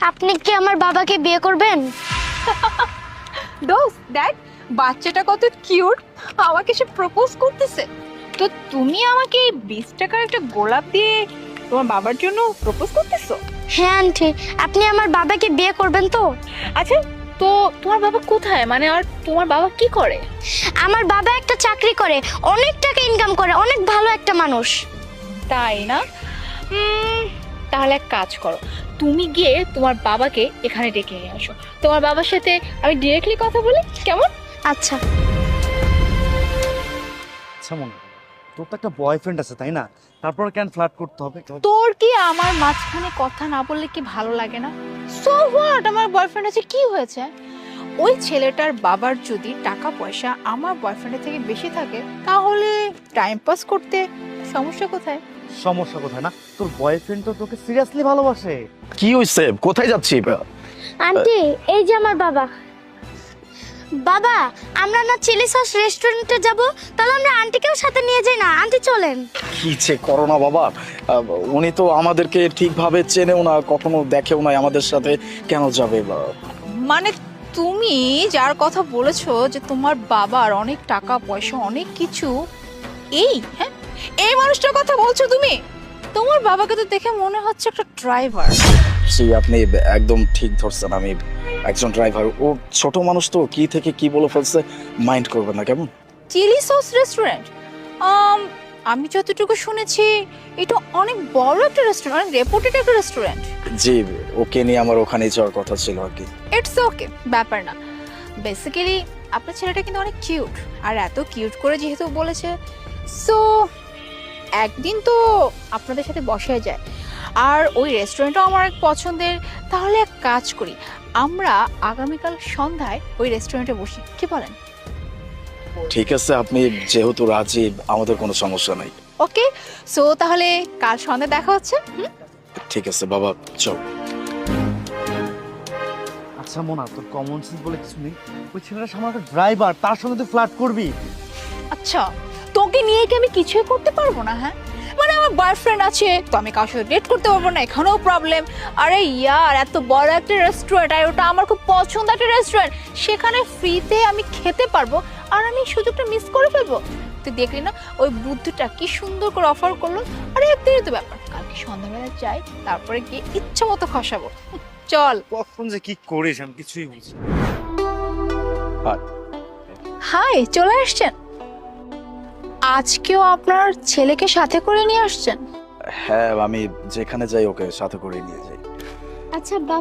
আপনি কি আমার বাবাকে বিয়ে করবেন? দোস্ত দেখ, বাচ্চাটা কত কিউট, আমাকে সে প্রপোজ করতেছে। তো তুমি আমাকে 20 টাকার একটা গোলাপ দিয়ে তোমার বাবার জন্য প্রপোজ করতেছো? হ্যাঁ আন্টি, আপনি আমার বাবাকে বিয়ে করবেন তো? আচ্ছা, তো তোমার বাবা কোথায়, মানে আর তোমার বাবা কি করে? আমার বাবা একটা চাকরি করে, অনেক টাকা ইনকাম করে, অনেক ভালো একটা মানুষ। তাই না? তাহলে এক কাজ করো, তুমি গিয়ে তোমার বাবাকে এখানে ডেকে নিয়ে আসো। তোমার বাবার সাথে আমি ডিরেক্টলি কথা বলি, কেমন? আচ্ছা। আচ্ছা মনে তোর তো একটা বয়ফ্রেন্ড আছে তাই না, তারপর কেন ফ্লার্ট করতে হবে? তোর কি আমার মাঝখানে কথা না বললে কি ভালো লাগে না? সো হোয়াট, আমার বয়ফ্রেন্ড আছে, কি হয়েছে? ওই ছেলেটার বাবার যদি টাকা পয়সা আমার বয়ফ্রেন্ডের থেকে বেশি থাকে তাহলে টাইম পাস করতে সমস্যা কোথায়? সমস্যা কোথায় না, তোর বয়ফ্রেন্ড তো তোকে সিরিয়াসলি ভালোবাসে। কি হইছে, কোথায় যাচ্ছি? আন্টি, এই যে আমার বাবা। বাবা, আমরা না চিলি সস রেস্টুরেন্টে যাব, তাহলে আমরা আন্টিকেও সাথে নিয়ে যাই না? আন্টি চলেন। কি যে করো না বাবা, উনি তো আমাদেরকে ঠিকভাবে চেনেও না, কখনো দেখেও নাই, আমাদের সাথে কেন যাবে? মানে তুমি যার কথা বলেছো যে তোমার বাবার অনেক টাকা পয়সা অনেক কিছু, হ্যাঁ, এই মানুষটার কথা বলছো তুমি? তোমার বাবাকে তো দেখে মনে হচ্ছে একটা ড্রাইভার। জি, আপনি একদম ঠিক ধরছেন, আমি একজন ড্রাইভার। ও ছোট মানুষ তো, কি থেকে কি বলে ফেলছে, মাইন্ড করবে না কেমন? চিলি সস রেস্টুরেন্ট, আমি যতটুকু শুনেছি এটা অনেক বড় একটা রেস্টুরেন্ট, অনেক রেপুটেড একটা রেস্টুরেন্ট। জি, ওকে নিয়ে আমার ওখানে যাওয়ার কথা ছিল আর কি। ইটস ওকে, ব্যাপার না। বেসিক্যালি আপনার ছেলেটা কিন্তু অনেক কিউট, আর এত কিউট করে যেহেতু বলেছে, সো একদিন তো আপনাদের সাথে বসে যায়। আর ওই রেস্টুরেন্টও আমার এক পছন্দের। তাহলে এক কাজ করি, আমরা আগামীকাল সন্ধ্যায় ওই রেস্টুরেন্টে বসি, কি বলেন? ঠিক আছে, আপনি যেহেতু রাজি, আমাদের কোনো সমস্যা নাই। ওকে, সো তাহলে কাল সন্ধ্যায় দেখা হচ্ছে। ঠিক আছে বাবা, চল। আচ্ছা মোনা, তোর কমন সেন্স বলে কিছু নেই? ওই ছেলেটা সামনে একটা ড্রাইভার, তার সঙ্গে তুই ফ্লার্ট করবি? আচ্ছা, তোকে নিয়ে কি আমি কিছুই করতে পারবো না? হ্যাঁ, মানে আমার বয়ফ্রেন্ড আছে তো আমি কারোর সাথে ডেট করতে পারবো না, এখানেও প্রবলেম। আরে ইয়ার, এত বড় একটা রেস্টুরেন্ট, আর ওটা আমার খুব পছন্দ একটা রেস্টুরেন্ট, সেখানে ফ্রিতে আমি খেতে পারবো, আর আমি সুযোগটা মিস করে ফেলবো? তুই দেখলি না ওই বুদ্ধিটা কি সুন্দর করে অফার করলো? আরে একদিনই তো ব্যাপার, কালকে সন্ধ্যাবেলা যাই, তারপরে গিয়ে ইচ্ছা মতো খসাবো। চল। কখন যে কি করিস আমি কিছুই বুঝি না। হাই, চলে আসছেন? আজকেও আপনার ছেলেকে সাথে করে নিয়ে আসছেন? হ্যাঁ, আমি যেখানে যাই ওকে সাথে করে নিয়ে যাই। আচ্ছা বাবা,